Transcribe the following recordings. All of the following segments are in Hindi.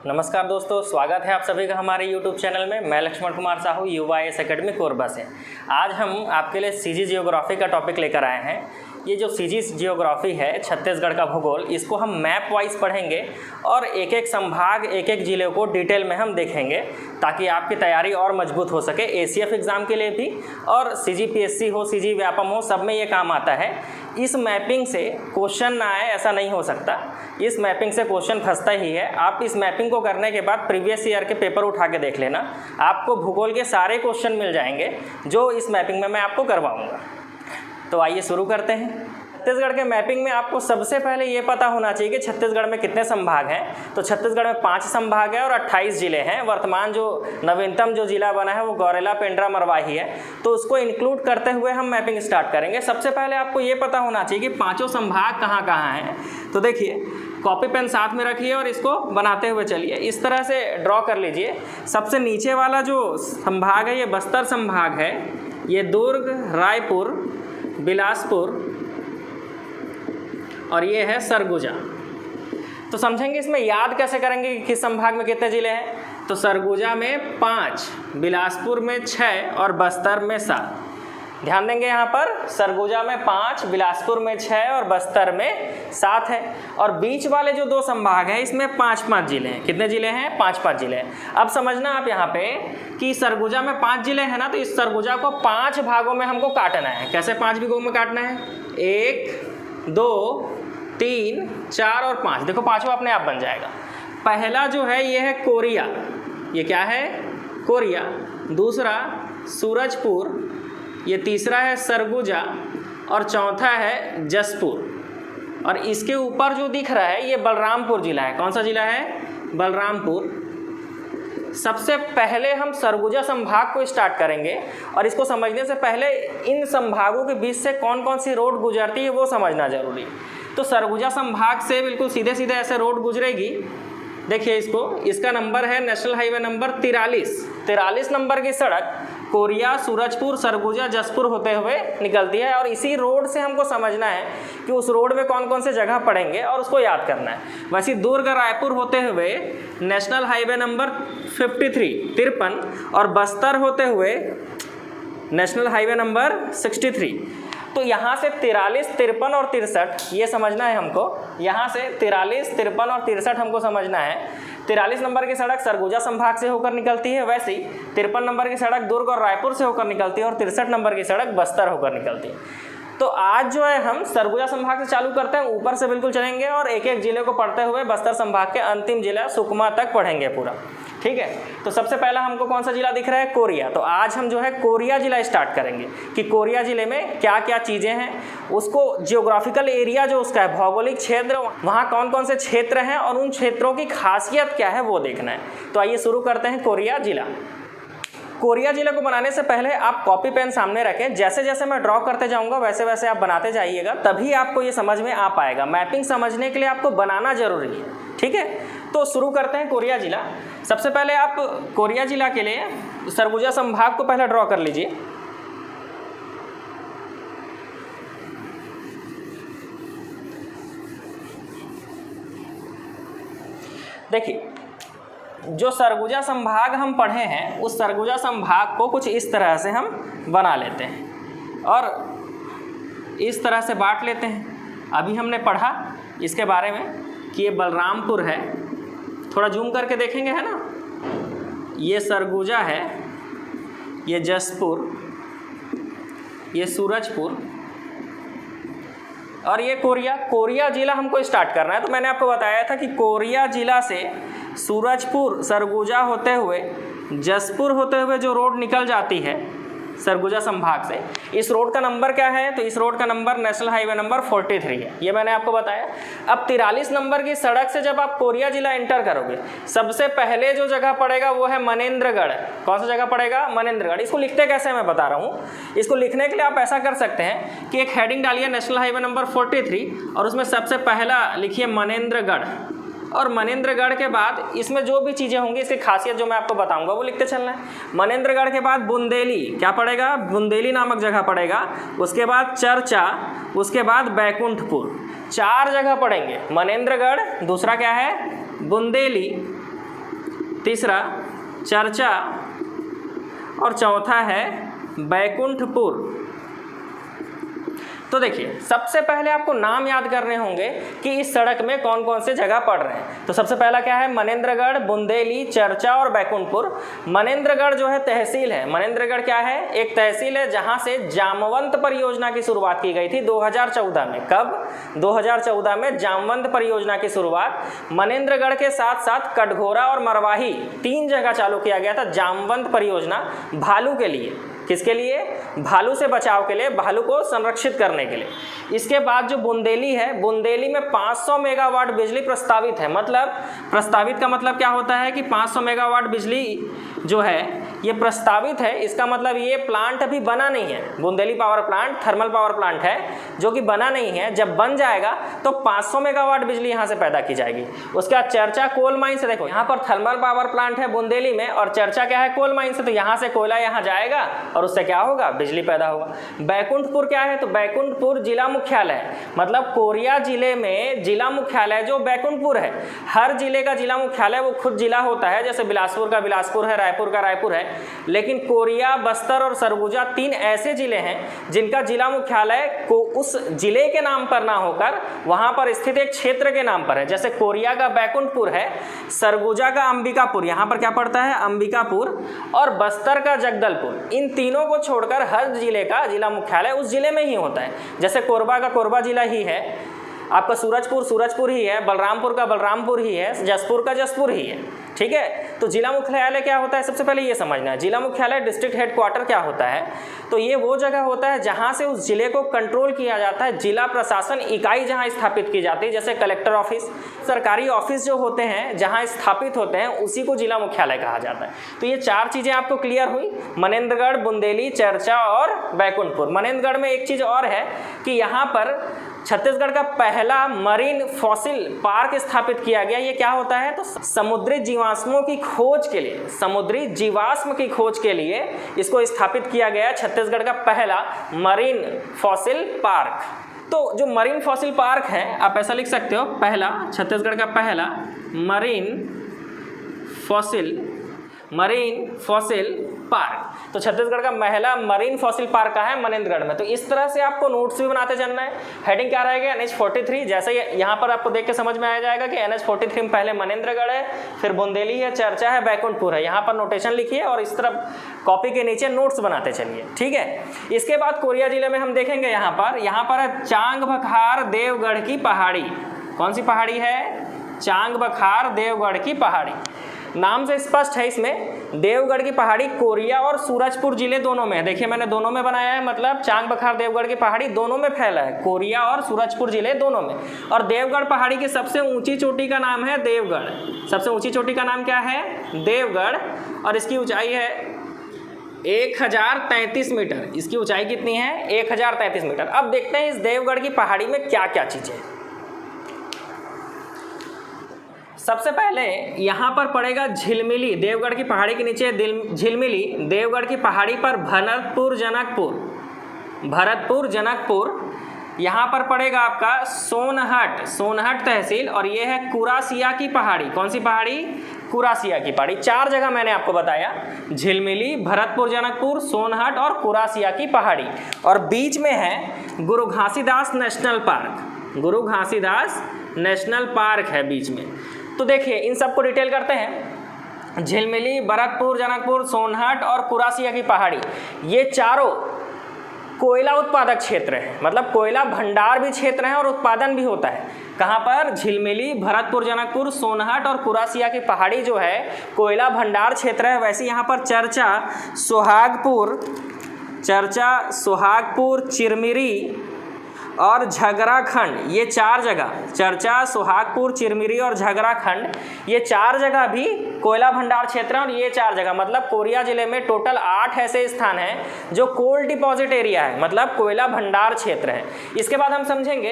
नमस्कार दोस्तों, स्वागत है आप सभी का हमारे YouTube चैनल में। मैं लक्ष्मण कुमार साहू, युवा IAS अकेडमी कोरबा से। आज हम आपके लिए सीजी जियोग्राफी का टॉपिक लेकर आए हैं। ये जो सीजी जियोग्राफी है, छत्तीसगढ़ का भूगोल, इसको हम मैप वाइज पढ़ेंगे और एक एक संभाग, एक एक ज़िले को डिटेल में हम देखेंगे ताकि आपकी तैयारी और मजबूत हो सके ACF एग्ज़ाम के लिए भी, और CGPSC हो, CG व्यापम हो, सब में ये काम आता है। इस मैपिंग से क्वेश्चन ना आए ऐसा नहीं हो सकता। इस मैपिंग से क्वेश्चन फंसता ही है। आप इस मैपिंग को करने के बाद प्रीवियस ईयर के पेपर उठा के देख लेना, आपको भूगोल के सारे क्वेश्चन मिल जाएंगे जो इस मैपिंग में मैं आपको करवाऊंगा। तो आइए शुरू करते हैं। छत्तीसगढ़ के मैपिंग में आपको सबसे पहले ये पता होना चाहिए कि छत्तीसगढ़ में कितने संभाग हैं। तो छत्तीसगढ़ में 5 संभाग हैं और 28 ज़िले हैं। वर्तमान जो नवीनतम जो ज़िला बना है वो गौरेला, पेंड्रा, मरवाही है। तो उसको इंक्लूड करते हुए हम मैपिंग स्टार्ट करेंगे। सबसे पहले आपको ये पता होना चाहिए कि पाँचों संभाग कहाँ कहाँ हैं। तो देखिए, कॉपी पेन साथ में रखिए और इसको बनाते हुए चलिए। इस तरह से ड्रॉ कर लीजिए। सबसे नीचे वाला जो संभाग है ये बस्तर संभाग है। ये दुर्ग, रायपुर, बिलासपुर और ये है सरगुजा। तो समझेंगे इसमें याद कैसे करेंगे कि किस संभाग में कितने ज़िले हैं। तो सरगुजा में 5, बिलासपुर में 6 और बस्तर में 7। ध्यान देंगे यहाँ पर, सरगुजा में 5, बिलासपुर में 6 और बस्तर में 7 है। और बीच वाले जो 2 संभाग हैं इसमें 5-5 ज़िले हैं। कितने ज़िले हैं? 5-5 ज़िले हैं। अब समझना आप यहाँ पे कि सरगुजा में 5 ज़िले हैं ना, तो इस सरगुजा को 5 भागों में हमको काटना है। कैसे 5 भागों में काटना है? 1, 2, 3, 4 और 5। देखो पाँचों अपने आप बन जाएगा। पहला जो है ये है कोरिया। ये क्या है? कोरिया। दूसरा सूरजपुर। ये तीसरा है सरगुजा और चौथा है जसपुर। और इसके ऊपर जो दिख रहा है ये बलरामपुर जिला है। कौन सा जिला है? बलरामपुर। सबसे पहले हम सरगुजा संभाग को स्टार्ट करेंगे और इसको समझने से पहले इन संभागों के बीच से कौन कौन सी रोड गुजरती है वो समझना जरूरी है। तो सरगुजा संभाग से बिल्कुल सीधे सीधे ऐसे रोड गुजरेगी। देखिए इसको, इसका नंबर है नेशनल हाईवे नंबर 43 नंबर की सड़क कोरिया, सूरजपुर, सरगुजा, जसपुर होते हुए निकलती है। और इसी रोड से हमको समझना है कि उस रोड में कौन कौन से जगह पड़ेंगे और उसको याद करना है। वैसे दुर्ग, रायपुर होते हुए नेशनल हाईवे नंबर 53 और बस्तर होते हुए नेशनल हाईवे नंबर 63। तो यहाँ से 43, 53 और 63 ये समझना है हमको। यहाँ से 43, 53 और 63 हमको समझना है। 43 नंबर की सड़क सरगुजा संभाग से होकर निकलती है, वैसे ही 53 नंबर की सड़क दुर्ग और रायपुर से होकर निकलती है और 63 नंबर की सड़क बस्तर होकर निकलती है। तो आज जो है हम सरगुजा संभाग से चालू करते हैं, ऊपर से बिल्कुल चलेंगे और एक एक जिले को पढ़ते हुए बस्तर संभाग के अंतिम जिला सुकमा तक पढ़ेंगे पूरा। ठीक है। तो सबसे पहला हमको कौन सा जिला दिख रहा है? कोरिया। तो आज हम जो है कोरिया जिला स्टार्ट करेंगे कि कोरिया जिले में क्या क्या चीज़ें हैं, उसको जियोग्राफिकल एरिया जो उसका है, भौगोलिक क्षेत्र, वहाँ कौन कौन से क्षेत्र हैं और उन क्षेत्रों की खासियत क्या है वो देखना है। तो आइए शुरू करते हैं कोरिया जिला। कोरिया जिले को बनाने से पहले आप कॉपी पेन सामने रखें। जैसे जैसे मैं ड्रॉ करते जाऊंगा वैसे वैसे आप बनाते जाइएगा, तभी आपको ये समझ में आ पाएगा। मैपिंग समझने के लिए आपको बनाना जरूरी है। ठीक है। तो शुरू करते हैं कोरिया जिला। सबसे पहले आप कोरिया जिला के लिए सरगुजा संभाग को पहले ड्रॉ कर लीजिए। देखिए, जो सरगुजा संभाग हम पढ़े हैं उस सरगुजा संभाग को कुछ इस तरह से हम बना लेते हैं और इस तरह से बांट लेते हैं। अभी हमने पढ़ा इसके बारे में कि ये बलरामपुर है। थोड़ा जूम करके देखेंगे, है ना। ये सरगुजा है, ये जसपुर, ये सूरजपुर और ये कोरिया। कोरिया जिला हमको स्टार्ट करना है। तो मैंने आपको बताया था कि कोरिया जिला से सूरजपुर, सरगुजा होते हुए, जसपुर होते हुए जो रोड निकल जाती है सरगुजा संभाग से, इस रोड का नंबर क्या है? तो इस रोड का नंबर नेशनल हाईवे नंबर 43 है। ये मैंने आपको बताया। अब 43 नंबर की सड़क से जब आप कोरिया जिला एंटर करोगे, सबसे पहले जो जगह पड़ेगा वो है मनेंद्रगढ़। कौन सा जगह पड़ेगा? मनेंद्रगढ़। इसको लिखते कैसे मैं बता रहा हूँ। इसको लिखने के लिए आप ऐसा कर सकते हैं कि एक हेडिंग डालिए नेशनल हाईवे नंबर 43 और उसमें सबसे पहला लिखिए मनेंद्रगढ़। और मनेंद्रगढ़ के बाद इसमें जो भी चीज़ें होंगी, इसकी खासियत जो मैं आपको बताऊंगा वो लिखते चलना है। मनेंद्रगढ़ के बाद बुंदेली, क्या पड़ेगा? बुंदेली नामक जगह पड़ेगा। उसके बाद चर्चा, उसके बाद बैकुंठपुर। 4 जगह पड़ेंगे। मनेंद्रगढ़, दूसरा क्या है? बुंदेली, तीसरा चर्चा और चौथा है बैकुंठपुर। तो देखिए, सबसे पहले आपको नाम याद करने होंगे कि इस सड़क में कौन कौन से जगह पड़ रहे हैं। तो सबसे पहला क्या है, मनेंद्रगढ़, बुंदेली, चर्चा और बैकुंठपुर। मनेंद्रगढ़ जो है तहसील है। मनेंद्रगढ़ क्या है, एक तहसील है जहां से जामवंत परियोजना की शुरुआत की गई थी 2014 में। कब? 2014 में जामवंत परियोजना की शुरुआत मनेंद्रगढ़ के साथ साथ कटघोरा और मरवाही 3 जगह चालू किया गया था। जामवंत परियोजना भालू के लिए, किसके लिए? भालू से बचाव के लिए, भालू को संरक्षित करने के लिए। इसके बाद जो बुंदेली है, बुंदेली में 500 मेगावाट बिजली प्रस्तावित है। मतलब प्रस्तावित का मतलब क्या होता है कि 500 मेगावाट बिजली जो है ये प्रस्तावित है। इसका मतलब ये प्लांट अभी बना नहीं है। Bundeli power plant thermal power plant है जो कि बना नहीं है। जब बन जाएगा तो 500 मेगावाट बिजली यहाँ से पैदा की जाएगी। उसके बाद चर्चा कोल माइन से, देखो यहाँ पर थर्मल पावर प्लांट है बुंदेली में और चर्चा क्या है, कोल माइन से। तो यहाँ से कोयला यहाँ जाएगा और उससे क्या होगा, बिजली पैदा होगा। बैकुंठपुर क्या है, तो बैकुंठपुर जिला मुख्यालय है। मतलब कोरिया जिले में जिला मुख्यालय जो बैकुंठपुर है। हर जिले का जिला मुख्यालय वो खुद जिला होता है, जैसे बिलासपुर का बिलासपुर है, रायपुर का रायपुर है। लेकिन कोरिया, बस्तर और सरगुजा 3 ऐसे जिले हैं जिनका जिला मुख्यालय को उस जिले के नाम पर ना होकर वहां पर स्थित एक क्षेत्र के नाम पर है। जैसे कोरिया का बैकुंठपुर है, सरगुजा का अंबिकापुर, यहाँ पर क्या पड़ता है, अंबिकापुर, और बस्तर का जगदलपुर। इन तीनों को छोड़कर हर जिले का जिला मुख्यालय उस जिले में ही होता है। जैसे कोरबा का कोरबा जिला ही है, आपका सूरजपुर ही है, बलरामपुर का बलरामपुर ही है, जसपुर का जसपुर ही है। ठीक है, तो जिला मुख्यालय क्या होता है, सबसे पहले ये समझना है। जिला मुख्यालय डिस्ट्रिक्ट हेडक्वार्टर क्या होता है, तो ये वो जगह होता है जहाँ से उस जिले को कंट्रोल किया जाता है। जिला प्रशासन इकाई जहाँ स्थापित की जाती है, जैसे कलेक्टर ऑफिस, सरकारी ऑफिस जो होते हैं जहाँ स्थापित होते हैं, उसी को जिला मुख्यालय कहा जाता है। तो ये 4 चीज़ें आपको क्लियर हुई, मनेंद्रगढ़, बुंदेली, चर्चा और बैकुंठपुर। मनेंद्रगढ़ में एक चीज़ और है कि यहाँ पर छत्तीसगढ़ का पहला मरीन फॉसिल पार्क स्थापित किया गया। ये क्या होता है, तो समुद्री जीवाश्मों की खोज के लिए, समुद्री जीवाश्म की खोज के लिए इसको स्थापित किया गया। छत्तीसगढ़ का पहला मरीन फॉसिल पार्क। तो जो मरीन फॉसिल पार्क है, आप ऐसा लिख सकते हो, पहला छत्तीसगढ़ का पहला मरीन फॉसिल पार्क। तो छत्तीसगढ़ का पहला मरीन फॉसिल पार्क का है मनेंद्रगढ़ में। तो इस तरह से आपको नोट्स भी बनाते चलना है। हेडिंग क्या रहेगा, NH43। जैसे यहाँ पर आपको देख के समझ में आ जाएगा कि NH43 में पहले मनेंद्रगढ़ है, फिर बुंदेली है, चर्चा है, बैकुंठपुर है। यहाँ पर नोटेशन लिखिए और इस तरफ कॉपी के नीचे नोट्स बनाते चलिए। ठीक है, इसके बाद कोरिया जिले में हम देखेंगे, यहाँ पर है चांगबखार देवगढ़ की पहाड़ी। कौन सी पहाड़ी है, चांगबखार देवगढ़ की पहाड़ी। नाम से स्पष्ट है इसमें, देवगढ़ की पहाड़ी कोरिया और सूरजपुर जिले दोनों में है। देखिए मैंने दोनों में बनाया है, मतलब चांगबखार देवगढ़ की पहाड़ी दोनों में फैला है, कोरिया और सूरजपुर जिले दोनों में। और देवगढ़ पहाड़ी की सबसे ऊंची चोटी का नाम है देवगढ़। सबसे ऊंची चोटी का नाम क्या है, देवगढ़, और इसकी ऊंचाई है 1033 मीटर। इसकी ऊंचाई कितनी है, 1033 मीटर। अब देखते हैं इस देवगढ़ की पहाड़ी में क्या क्या चीज़ें हैं। सबसे पहले यहाँ पर पड़ेगा झिलमिली, देवगढ़ की पहाड़ी के नीचे झिलमिली। देवगढ़ की पहाड़ी पर भरतपुर जनकपुर। यहाँ पर पड़ेगा आपका सोनहट तहसील, और ये है कुरासिया की पहाड़ी। कौन सी पहाड़ी, कुरासिया की पहाड़ी। 4 जगह मैंने आपको बताया, झिलमिली, भरतपुर जनकपुर, सोनहट और कुरासिया की पहाड़ी। और बीच में है गुरु घासीदास नेशनल पार्क। गुरु घासीदास नेशनल पार्क है बीच में। तो देखिए इन सबको डिटेल करते हैं। झिलमिली, भरतपुर जनकपुर, सोनहट और कुरासिया की पहाड़ी, ये चारों कोयला उत्पादक क्षेत्र है। मतलब कोयला भंडार भी क्षेत्र है और उत्पादन भी होता है। कहाँ पर, झिलमिली, भरतपुर जनकपुर, सोनहट और कुरासिया की पहाड़ी जो है कोयला भंडार क्षेत्र है। वैसे यहाँ पर चर्चा, सोहागपुर, चिरमिरी और झगराखंड, ये 4 जगह, चर्चा, सोहागपुर, चिरमिरी और झगराखंड, ये 4 जगह भी कोयला भंडार क्षेत्र है। और ये 4 जगह मतलब कोरिया जिले में टोटल 8 ऐसे स्थान हैं जो कोल डिपॉजिट एरिया है, मतलब कोयला भंडार क्षेत्र है। इसके बाद हम समझेंगे,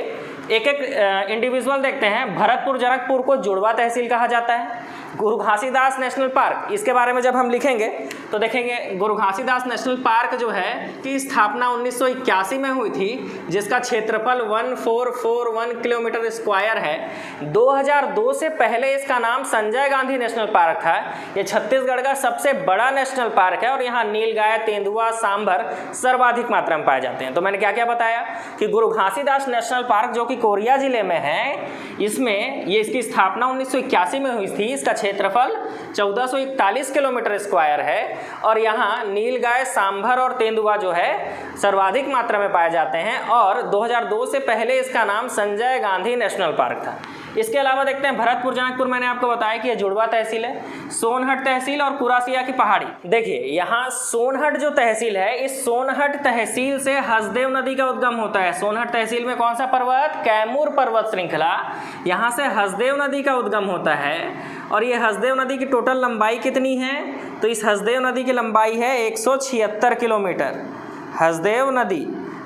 एक एक इंडिविजुअल देखते हैं। भरतपुर जनकपुर को जुड़वा तहसील कहा जाता है। गुरु घासीदास नेशनल पार्क, इसके बारे में जब हम लिखेंगे तो देखेंगे गुरु घासीदास नेशनल पार्क जो है की स्थापना 1981 में हुई थी, जिसका क्षेत्रफल 1441 किलोमीटर स्क्वायर है। 2002 से पहले इसका नाम संजय गांधी नेशनल पार्क था। ये छत्तीसगढ़ का सबसे बड़ा नेशनल पार्क है और यहाँ नीलगाय, तेंदुआ, सांभर सर्वाधिक मात्रा में पाए जाते हैं। तो मैंने क्या क्या बताया कि गुरु घासीदास नेशनल पार्क जो कि कोरिया जिले में है, इसमें ये इसकी स्थापना 1981 में हुई थी। इसका क्षेत्रफल 1441 किलोमीटर स्क्वायर है और यहाँ नीलगाय, सांभर और तेंदुआ जो है सर्वाधिक मात्रा में पाए जाते हैं और 2002 से पहले इसका नाम संजय गांधी नेशनल पार्क था। इसके अलावा देखते हैं भरतपुर जनकपुर, मैंने आपको बताया कि यह जुड़वा तहसील है, सोनहट तहसील और कुरासिया की पहाड़ी। देखिए यहाँ सोनहट जो तहसील है, इस सोनहट तहसील से हसदेव नदी का उद्गम होता है। सोनहट तहसील में कौन सा पर्वत? कैमूर पर्वत श्रृंखला, यहाँ से हसदेव नदी का उद्गम होता है। और ये हसदेव नदी की टोटल लंबाई कितनी है? तो इस हसदेव नदी की लंबाई है 176 किलोमीटर।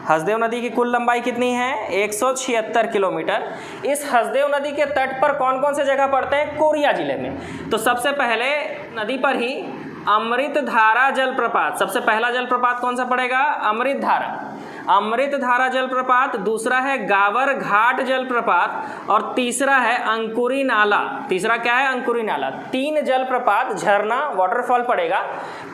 हसदेव नदी की कुल लंबाई कितनी है? 176 किलोमीटर। इस हसदेव नदी के तट पर कौन कौन से जगह पड़ते हैं? कोरिया जिले में। तो सबसे पहले नदी पर ही अमृतधारा जलप्रपात, सबसे पहला जलप्रपात कौन सा पड़ेगा? अमृतधारा जलप्रपात, दूसरा है गावर घाट जलप्रपात और तीसरा है अंकुरी नाला। तीसरा क्या है? अंकुरी नाला। 3 जलप्रपात, झरना, वाटरफॉल पड़ेगा।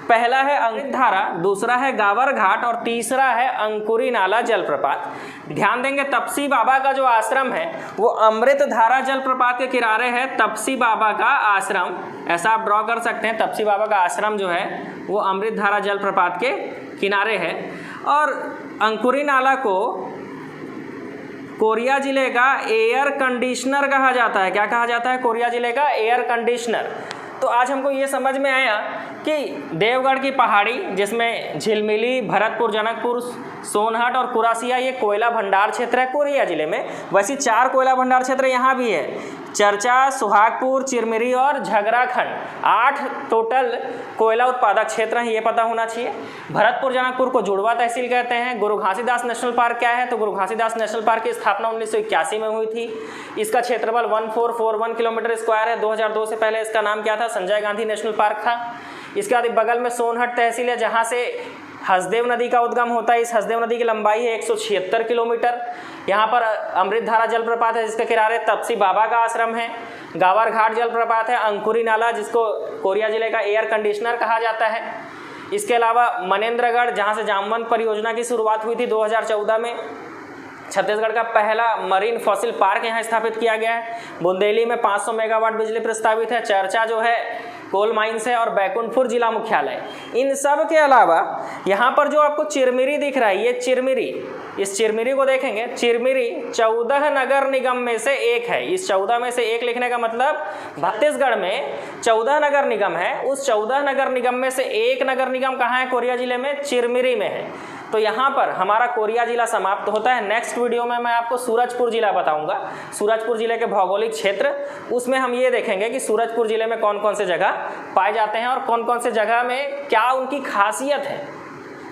पहला है अमृतधारा, दूसरा है गावर घाट और तीसरा है अंकुरी नाला जलप्रपात। ध्यान देंगे तपसी बाबा का जो आश्रम है वो अमृतधारा जलप्रपात के किनारे है। तपसी बाबा का आश्रम, ऐसा आप ड्रॉ कर सकते हैं। तपसी बाबा का आश्रम जो है वो अमृतधारा जलप्रपात के किनारे है। और अंकुरी नाला को कोरिया जिले का एयर कंडीशनर कहा जाता है। क्या कहा जाता है? कोरिया जिले का एयर कंडीशनर। तो आज हमको ये समझ में आया कि देवगढ़ की पहाड़ी, जिसमें झिलमिली, भरतपुर जनकपुर, सोनहट और कुरासिया, ये कोयला भंडार क्षेत्र है कोरिया जिले में। वैसे 4 कोयला भंडार क्षेत्र यहाँ भी है, चरचा, सुहागपुर, चिरमिरी और झगराखंड। 8 टोटल कोयला उत्पादक क्षेत्र हैं, ये पता होना चाहिए। भरतपुर जनकपुर को जुड़वा तहसील कहते हैं। गुरु घासीदास नेशनल पार्क क्या है? तो गुरु घासीदास नेशनल पार्क की स्थापना 1981 में हुई थी। इसका क्षेत्रफल 1441 किलोमीटर स्क्वायर है। 2002 से पहले इसका नाम क्या था? संजय गांधी नेशनल पार्क था। इसके बाद बगल में सोनहट तहसील है, जहाँ से हसदेव नदी का उद्गम होता है। इस हसदेव नदी की लंबाई है 176 किलोमीटर। यहाँ पर अमृतधारा जलप्रपात है, जिसके किनारे तपसी बाबा का आश्रम है। गावर घाट जलप्रपात है, अंकुरी नाला, जिसको कोरिया जिले का एयर कंडीशनर कहा जाता है। इसके अलावा मनेन्द्रगढ़, जहाँ से जामवंत परियोजना की शुरुआत हुई थी 2014 में। छत्तीसगढ़ का पहला मरीन फॉसिल पार्क यहाँ स्थापित किया गया है। बुंदेली में 500 मेगावाट बिजली प्रस्तावित है। चर्चा जो है कोल माइंस है और बैकुंठपुर जिला मुख्यालय। इन सब के अलावा यहाँ पर जो आपको चिरमिरी दिख रहा है, ये चिरमिरी, इस चिरमिरी को देखेंगे, चिरमिरी 14 नगर निगम में से एक है। इस 14 में से एक लिखने का मतलब छत्तीसगढ़ में 14 नगर निगम है। उस 14 नगर निगम में से एक नगर निगम कहाँ है? कोरिया जिले में, चिरमिरी में है। तो यहाँ पर हमारा कोरिया जिला समाप्त होता है। नेक्स्ट वीडियो में मैं आपको सूरजपुर जिला बताऊंगा, सूरजपुर जिले के भौगोलिक क्षेत्र। उसमें हम ये देखेंगे कि सूरजपुर जिले में कौन कौन से जगह पाए जाते हैं और कौन कौन से जगह में क्या उनकी खासियत है,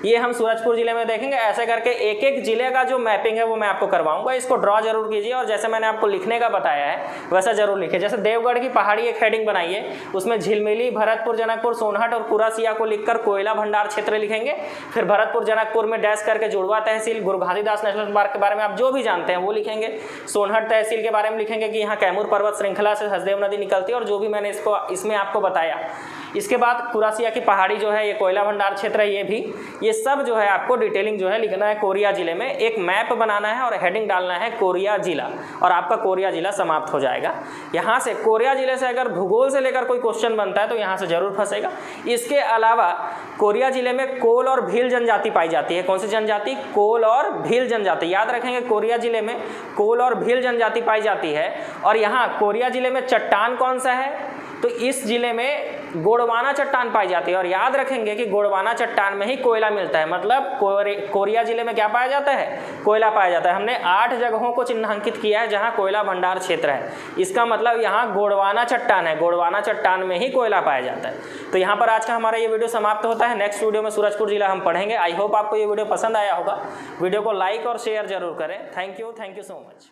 ये हम सूरजपुर जिले में देखेंगे। ऐसे करके एक एक जिले का जो मैपिंग है वो मैं आपको करवाऊंगा। इसको ड्रॉ जरूर कीजिए और जैसे मैंने आपको लिखने का बताया है वैसा जरूर लिखिए। जैसे देवगढ़ की पहाड़ी एक हेडिंग बनाइए, उसमें झिलमिली, भरतपुर जनकपुर, सोनहट और कुरासिया को लिखकर कोयला भंडार क्षेत्र लिखेंगे। फिर भरतपुर जनकपुर में डैश करके जुड़वा तहसील, गुरु घासीदास नेशनल पार्क के बारे में आप जो भी जानते हैं वो लिखेंगे। सोनहट तहसील के बारे में लिखेंगे कि यहाँ कैमूर पर्वत श्रृंखला से हसदेव नदी निकलती है और जो भी मैंने इसमें आपको बताया। इसके बाद कुरासिया की पहाड़ी जो है ये कोयला भंडार क्षेत्र है। ये सब जो है आपको डिटेलिंग जो है लिखना है कोरिया जिले में। एक मैप बनाना है और हेडिंग डालना है कोरिया जिला, और आपका कोरिया जिला समाप्त हो जाएगा। यहाँ से कोरिया जिले से अगर भूगोल से लेकर कोई क्वेश्चन बनता है तो यहाँ से जरूर फंसेगा। इसके अलावा कोरिया जिले में कोल और भील जनजाति पाई जाती है। कौन सी जनजाति? कोल और भील जनजाति। याद रखेंगे कोरिया जिले में कोल और भील जनजाति पाई जाती है। और यहाँ कोरिया जिले में चट्टान कौन सा है? तो इस जिले में गोंडवाना चट्टान पाई जाती है। और याद रखेंगे कि गोंडवाना चट्टान में ही कोयला मिलता है, मतलब कोरिया जिले में क्या पाया जाता है? कोयला पाया जाता है। हमने 8 जगहों को चिन्हांकित किया है जहां कोयला भंडार क्षेत्र है। इसका मतलब यहाँ गोंडवाना चट्टान है, गोंडवाना चट्टान में ही कोयला पाया जाता है। तो यहाँ पर आज का हमारा ये वीडियो समाप्त होता है। नेक्स्ट वीडियो में सूरजपुर जिला हम पढ़ेंगे। आई होप आपको ये वीडियो पसंद आया होगा। वीडियो को लाइक और शेयर जरूर करें। Thank you so much.